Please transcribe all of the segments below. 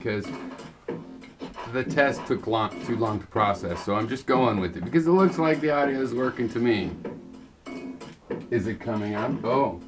because the test took too long to process, so I'm just going with it because it looks like the audio is working to me. Is it coming up? Oh,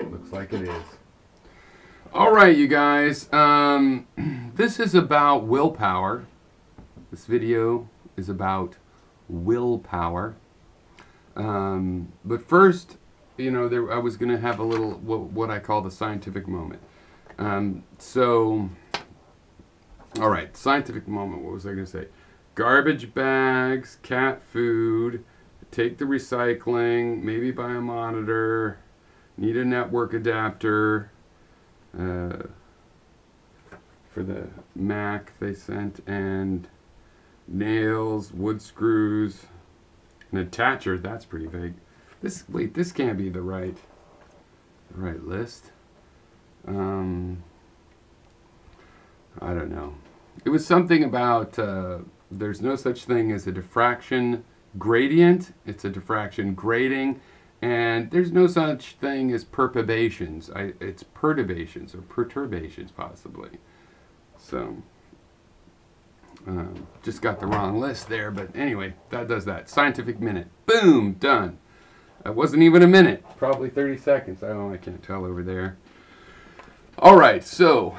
looks like it is. All right, you guys. This is about willpower. This video is about willpower. But first, you know, I was going to have a little what I call the scientific moment. All right, scientific moment. What was I going to say? Garbage bags, cat food, take the recycling, maybe buy a monitor, need a network adapter for the Mac they sent, and nails, wood screws, an attacher. That's pretty vague. Wait, this can't be the right list. I don't know. It was something about there's no such thing as a diffraction gradient. It's a diffraction grating, and there's no such thing as perturbations. It's perturbations or perturbations possibly. So just got the wrong list there, but anyway, that does that. Scientific minute. Boom, done. That wasn't even a minute. Probably 30 seconds. I can't tell over there. All right, so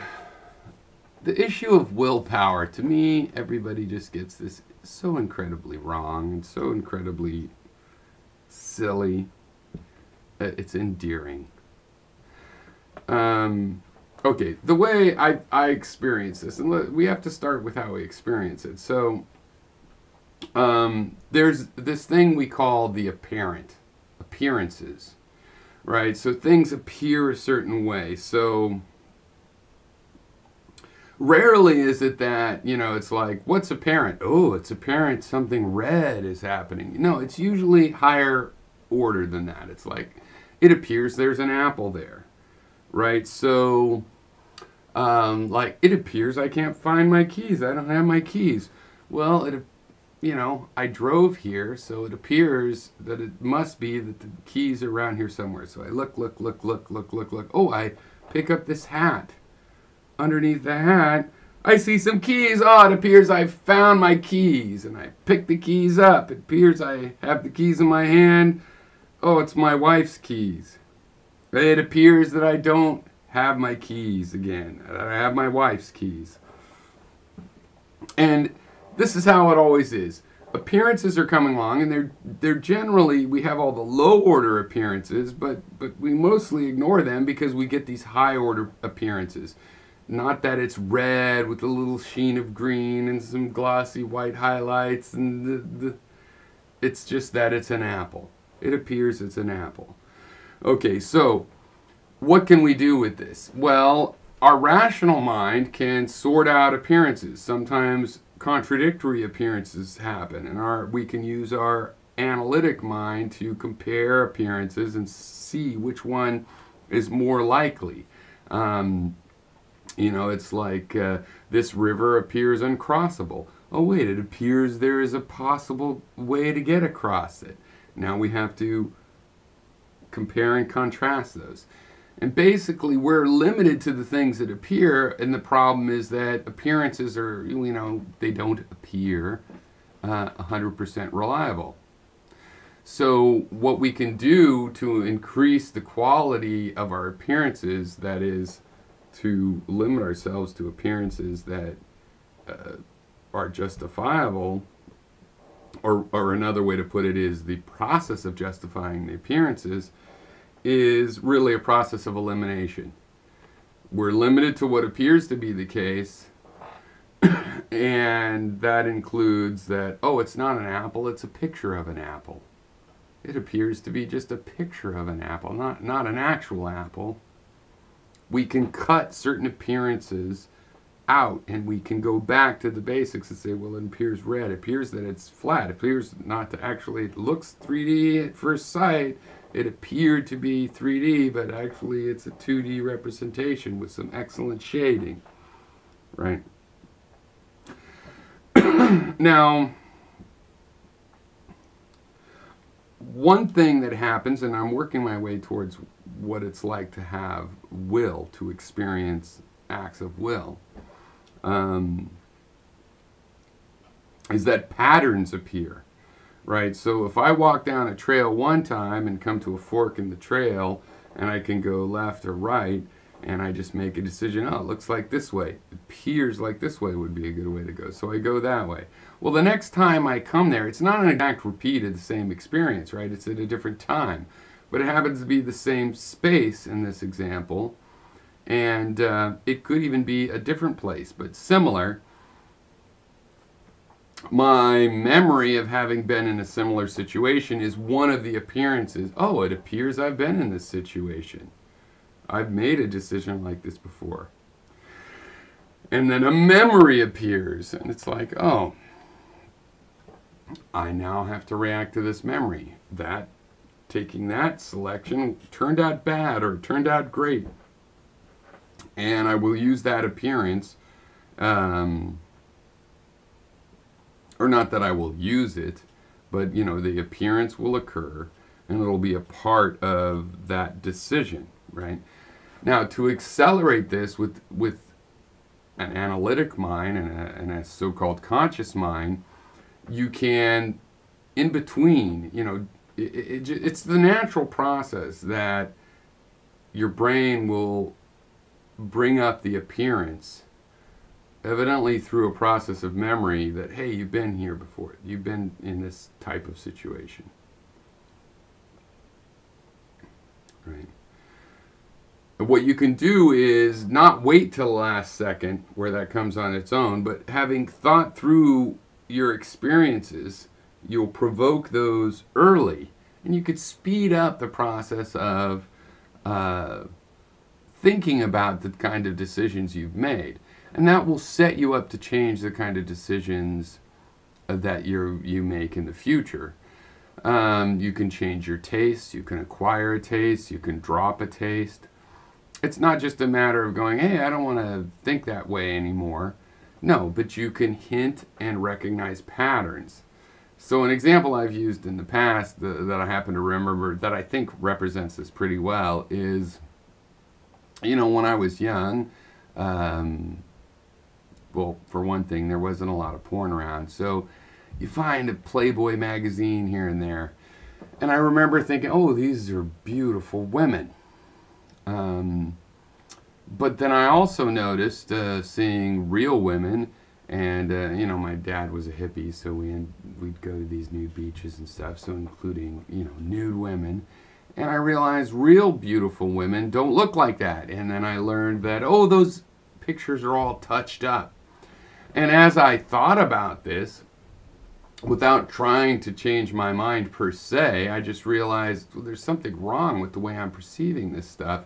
the issue of willpower, to me, everybody just gets this so incredibly wrong and so incredibly silly. It's endearing. Okay, the way I experience this, and we have to start with how we experience it. So there's this thing we call the appearances, right? So things appear a certain way. So rarely is it that, you know, it's like, what's apparent? Oh, it's apparent something red is happening. No, it's usually higher order than that. It's like, it appears there's an apple there, right? So, like, it appears I can't find my keys. I don't have my keys. Well, you know, I drove here, so it appears that it must be that the keys are around here somewhere. So I look. Oh, I pick up this hat. Underneath the hat, I see some keys. Oh, it appears I found my keys, and I pick the keys up. It appears I have the keys in my hand. Oh, it's my wife's keys. It appears that I don't have my keys again. I have my wife's keys. And this is how it always is. Appearances are coming along, and they're generally, we have all the low order appearances, but we mostly ignore them because we get these high order appearances. Not that it's red with a little sheen of green and some glossy white highlights, and it's just that it's an apple. It appears it's an apple. Okay, so what can we do with this? Well, our rational mind can sort out appearances. Sometimes contradictory appearances happen, and we can use our analytic mind to compare appearances and see which one is more likely. You know, it's like this river appears uncrossable. Oh wait, it appears there is a possible way to get across it. Now we have to compare and contrast those. And basically we're limited to the things that appear, and the problem is that appearances are, you know, they don't appear 100% reliable. So what we can do to increase the quality of our appearances, that is, to limit ourselves to appearances that are justifiable, or another way to put it is the process of justifying the appearances, is really a process of elimination. We're limited to what appears to be the case, and that includes that, oh, it's not an apple, it's a picture of an apple. It appears to be just a picture of an apple, not an actual apple. We can cut certain appearances out, and we can go back to the basics and say, well, it appears red. It appears that it's flat. It appears not to actually, it looks 3D at first sight. It appeared to be 3D, but actually it's a 2D representation with some excellent shading, right? Now, one thing that happens, and I'm working my way towards what it's like to have will, to experience acts of will, is that patterns appear, right? So if I walk down a trail one time and come to a fork in the trail, and I can go left or right, and I just make a decision, oh, it looks like this way. It appears like this way would be a good way to go, so I go that way. Well, the next time I come there, it's not an exact repeat of the same experience, right? It's at a different time, but it happens to be the same space in this example, and it could even be a different place, but similar. My memory of having been in a similar situation is one of the appearances. Oh, it appears I've been in this situation. I've made a decision like this before. And then a memory appears, and it's like, oh, I now have to react to this memory. Taking that selection turned out bad or turned out great. And I will use that appearance, or not that I will use it, but the appearance will occur and it'll be a part of that decision, right? Now, to accelerate this with an analytic mind and a so-called conscious mind, you can, in between, it's the natural process that your brain will bring up the appearance, evidently through a process of memory, that, hey, you've been here before. You've been in this type of situation. Right? What you can do is not wait till the last second where that comes on its own, but having thought through your experiences, you'll provoke those early, and you could speed up the process of thinking about the kind of decisions you've made. And that will set you up to change the kind of decisions that you make in the future. You can change your taste, you can acquire a taste, you can drop a taste. It's not just a matter of going, hey, I don't want to think that way anymore. No, but you can hint and recognize patterns. So an example I've used in the past that I happen to remember that I think represents this pretty well is, when I was young, well, for one thing, there wasn't a lot of porn around. So you find a Playboy magazine here and there. And I remember thinking, oh, these are beautiful women. But then I also noticed seeing real women, and my dad was a hippie, so we'd go to these nude beaches and stuff, so including nude women. And I realized real beautiful women don't look like that. And then I learned that, oh, those pictures are all touched up. And as I thought about this, without trying to change my mind per se, I just realized, well, there's something wrong with the way I'm perceiving this stuff.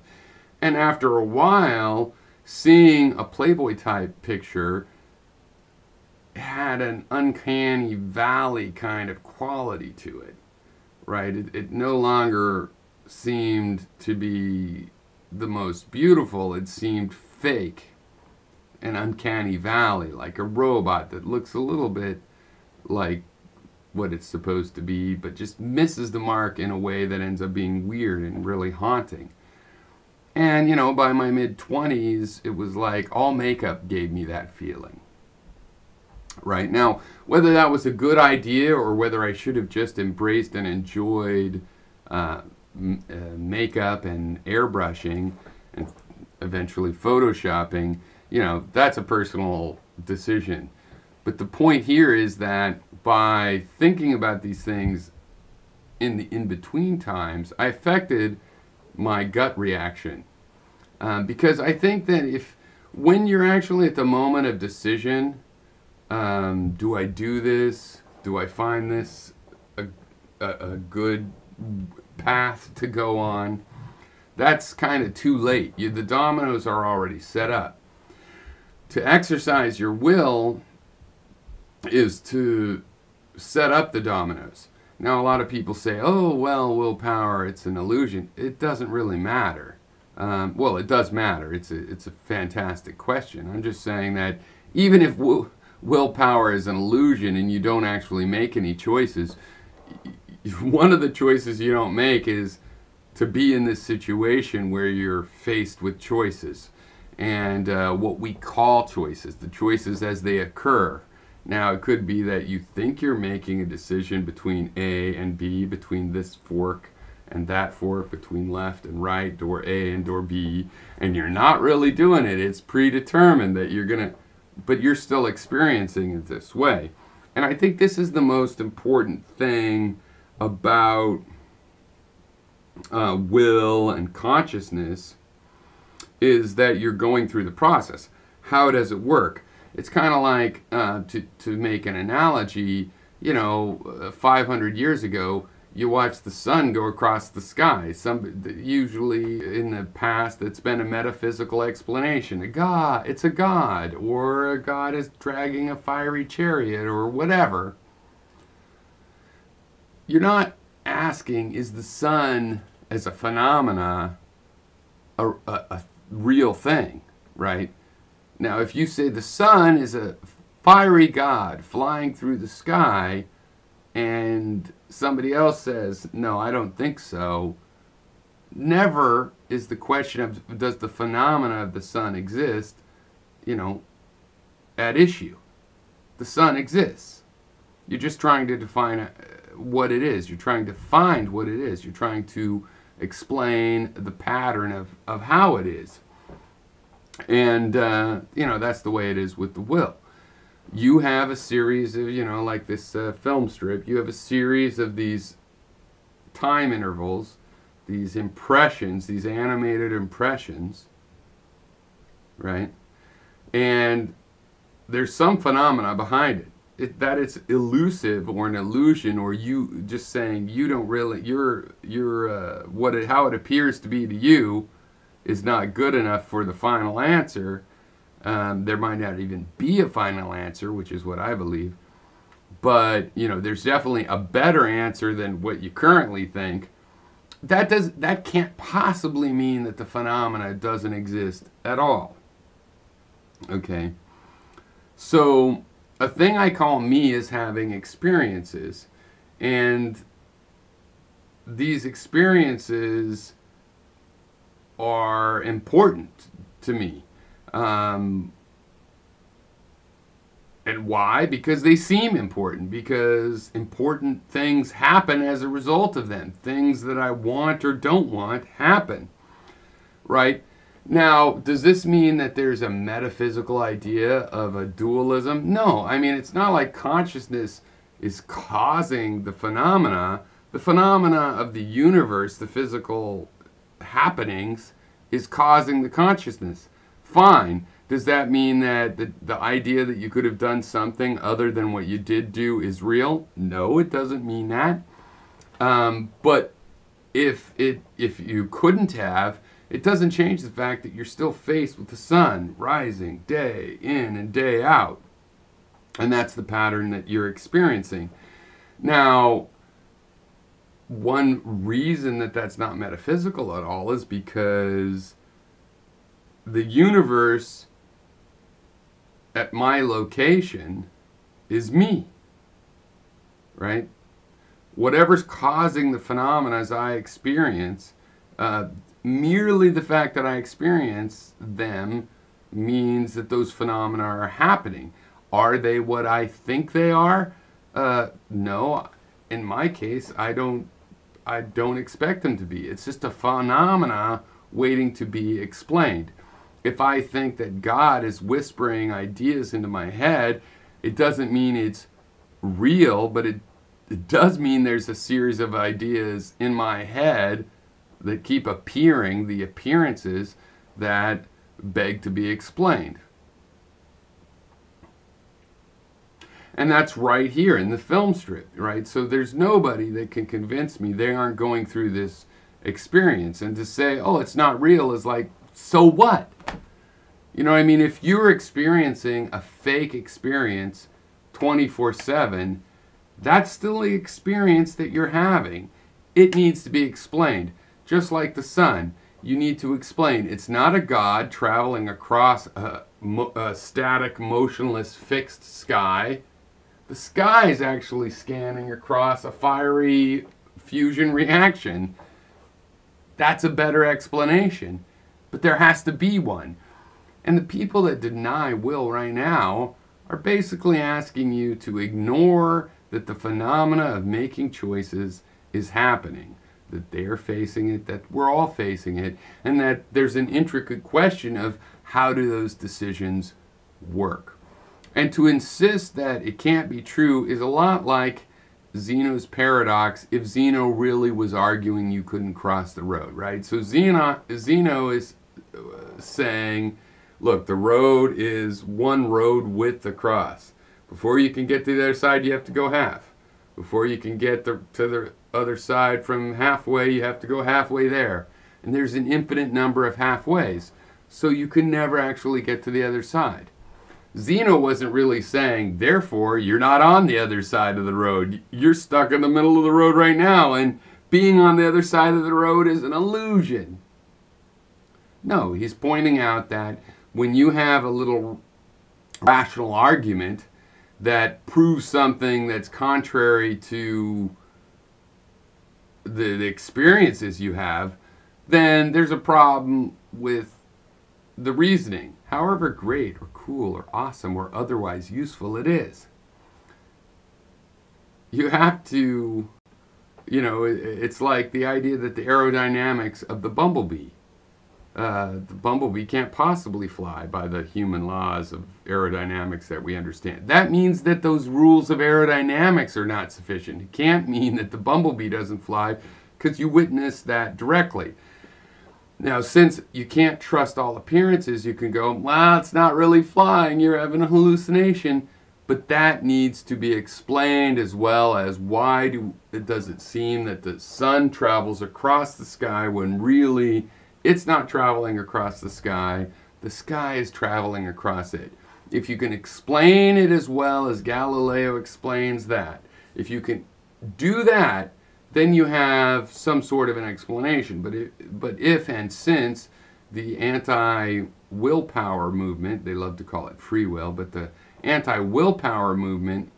And after a while, seeing a Playboy type picture had an uncanny valley kind of quality to it, right? It no longer seemed to be the most beautiful. It seemed fake, an uncanny valley, like a robot that looks a little bit like what it's supposed to be, but just misses the mark in a way that ends up being weird and really haunting. And, by my mid-20s, it was like all makeup gave me that feeling. Right? Now, whether that was a good idea or whether I should have just embraced and enjoyed makeup and airbrushing and eventually photoshopping, that's a personal decision. But the point here is that by thinking about these things in the in-between times, I affected my gut reaction. Because I think that when you're actually at the moment of decision, do I do this? Do I find this a good path to go on? That's kind of too late. The dominoes are already set up. To exercise your will is to set up the dominoes. Now, a lot of people say, oh, well, willpower, it's an illusion. It doesn't really matter. Well, it does matter. It's a fantastic question. I'm just saying that even if willpower is an illusion and you don't actually make any choices, one of the choices you don't make is to be in this situation where you're faced with choices. and what we call choices, the choices as they occur. Now, it could be that you think you're making a decision between A and B, between this fork and that fork, between left and right, door A and door B, and you're not really doing it. It's predetermined that you're going to, but you're still experiencing it this way. And I think this is the most important thing about will and consciousness, is that you're going through the process. How does it work? It's kind of like, to make an analogy, 500 years ago, you watch the sun go across the sky. Usually in the past, it's been a metaphysical explanation. It's a god, or a god is dragging a fiery chariot, or whatever. You're not asking, is the sun as a phenomena a real thing, right? Now, if you say the sun is a fiery god flying through the sky, and somebody else says, no, I don't think so, never is the question of, does the phenomena of the sun exist, at issue. The sun exists. You're just trying to define what it is. You're trying to find what it is. You're trying to explain the pattern of how it is. And, that's the way it is with the will. You have a series of, like this film strip, you have a series of these time intervals, these impressions, these animated impressions, right? And there's some phenomena behind it. That it's elusive or an illusion, or you just saying you don't really, how it appears to be to you is not good enough for the final answer. There might not even be a final answer, which is what I believe. But, there's definitely a better answer than what you currently think. That can't possibly mean that the phenomena doesn't exist at all. Okay? So, a thing I call me is having experiences. And these experiences are important to me. And why? Because they seem important. Because important things happen as a result of them. Things that I want or don't want happen. Right? Now, does this mean that there's a metaphysical idea of a dualism? No. I mean, it's not like consciousness is causing the phenomena. The phenomena of the universe, the physical happenings, is causing the consciousness. Fine. Does that mean that the idea that you could have done something other than what you did do is real? No, it doesn't mean that. But if you couldn't have, it doesn't change the fact that you're still faced with the sun rising day in and day out. And that's the pattern that you're experiencing. Now, one reason that that's not metaphysical at all is because the universe at my location is me, right? Whatever's causing the phenomena as I experience, merely the fact that I experience them means that those phenomena are happening. Are they what I think they are? No. In my case, I don't expect them to be. It's just a phenomena waiting to be explained. If I think that God is whispering ideas into my head, it doesn't mean it's real, but it does mean there's a series of ideas in my head that keep appearing, the appearances that beg to be explained. And that's right here in the film strip, right? So there's nobody that can convince me they aren't going through this experience. And to say, oh, it's not real is like, so what? You know what I mean? If you're experiencing a fake experience 24/7, that's still the experience that you're having. It needs to be explained. Just like the sun, you need to explain. It's not a god traveling across a static, motionless, fixed sky. The sky is actually scanning across a fiery fusion reaction. That's a better explanation. But there has to be one. And the people that deny will right now are basically asking you to ignore that the phenomena of making choices is happening, that they're facing it, that we're all facing it, and that there's an intricate question of how do those decisions work. And to insist that it can't be true is a lot like Zeno's paradox if Zeno really was arguing you couldn't cross the road, right? So Zeno is saying, look, the road is one road width across. Before you can get to the other side, you have to go half. Before you can get to the other side from halfway, you have to go halfway there. And there's an infinite number of halfways. So you can never actually get to the other side. Zeno wasn't really saying, therefore, you're not on the other side of the road. You're stuck in the middle of the road right now, and being on the other side of the road is an illusion. No, he's pointing out that when you have a little rational argument that proves something that's contrary to the experiences you have, then there's a problem with the reasoning, however great or cool or awesome or otherwise useful it is. You have to, it's like the idea that the aerodynamics of the bumblebee can't possibly fly by the human laws of aerodynamics that we understand. That means that those rules of aerodynamics are not sufficient. It can't mean that the bumblebee doesn't fly because you witness that directly. Now, since you can't trust all appearances, you can go, well, it's not really flying, you're having a hallucination. But that needs to be explained, as well as why does it seem that the sun travels across the sky when really it's not traveling across the sky is traveling across it. If you can explain it as well as Galileo explains that, if you can do that, then you have some sort of an explanation. But if and since the anti-willpower movement, they love to call it free will, but the anti-willpower movement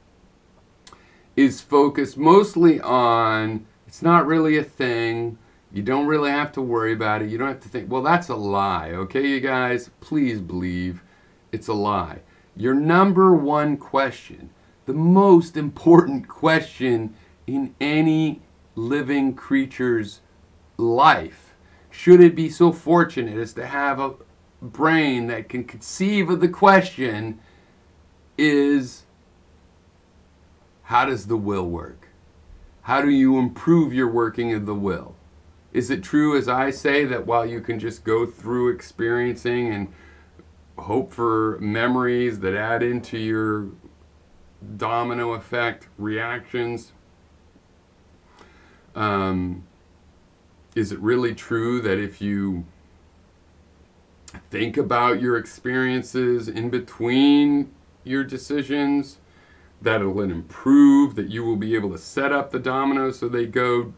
is focused mostly on, it's not really a thing, you don't really have to worry about it, you don't have to think, well, that's a lie, okay, you guys? Please believe it's a lie. Your number one question, the most important question in any living creature's life, should it be so fortunate as to have a brain that can conceive of the question, is how does the will work? How do you improve your working of the will? Is it true, as I say, that while you can just go through experiencing and hope for memories that add into your domino effect reactions, is it really true that if you think about your experiences in between your decisions, that it'll improve, that you will be able to set up the dominoes so they go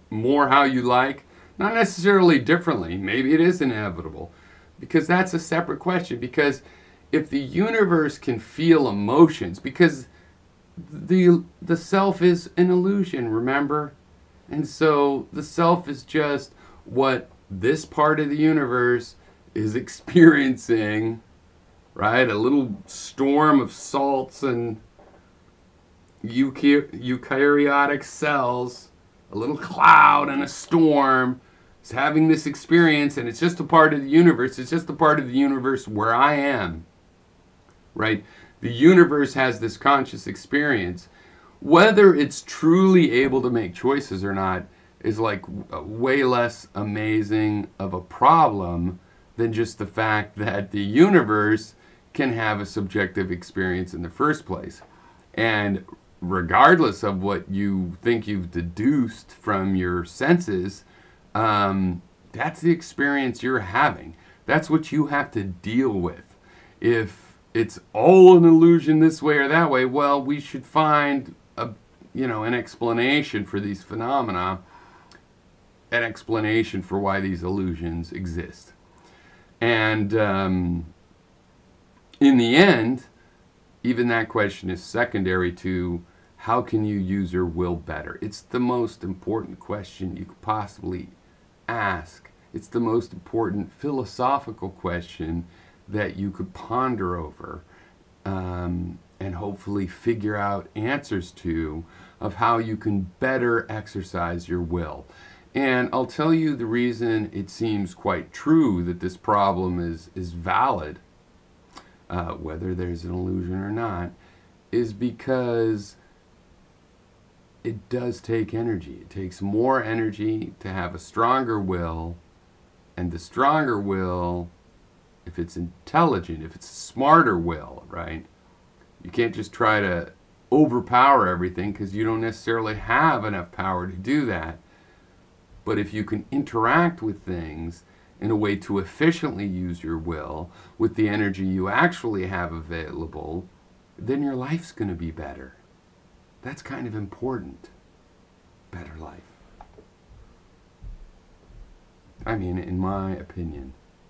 more how you like? Not necessarily differently. Maybe it is inevitable, because that's a separate question. Because if the universe can feel emotions, because the self is an illusion, remember? And so the self is just what this part of the universe is experiencing, right? A little storm of salts and eukaryotic cells, a little cloud and a storm is having this experience, and it's just a part of the universe. It's just a part of the universe where I am, right? The universe has this conscious experience. Whether it's truly able to make choices or not is like way less amazing of a problem than just the fact that the universe can have a subjective experience in the first place. And regardless of what you think you've deduced from your senses, that's the experience you're having. That's what you have to deal with. If it's all an illusion this way or that way, well, we should find an explanation for these phenomena, an explanation for why these illusions exist. And in the end, even that question is secondary to how can you use your will better. It's the most important question you could possibly ask. It's the most important philosophical question that you could ponder over and hopefully figure out answers to, of how you can better exercise your will. And I'll tell you the reason it seems quite true that this problem is valid, whether there's an illusion or not, is because it does take energy. It takes more energy to have a stronger will, and the stronger will, if it's intelligent, if it's a smarter will, right? You can't just try to overpower everything, because you don't necessarily have enough power to do that. But if you can interact with things in a way to efficiently use your will with the energy you actually have available, then your life's going to be better. That's kind of important. Better life. I mean, in my opinion.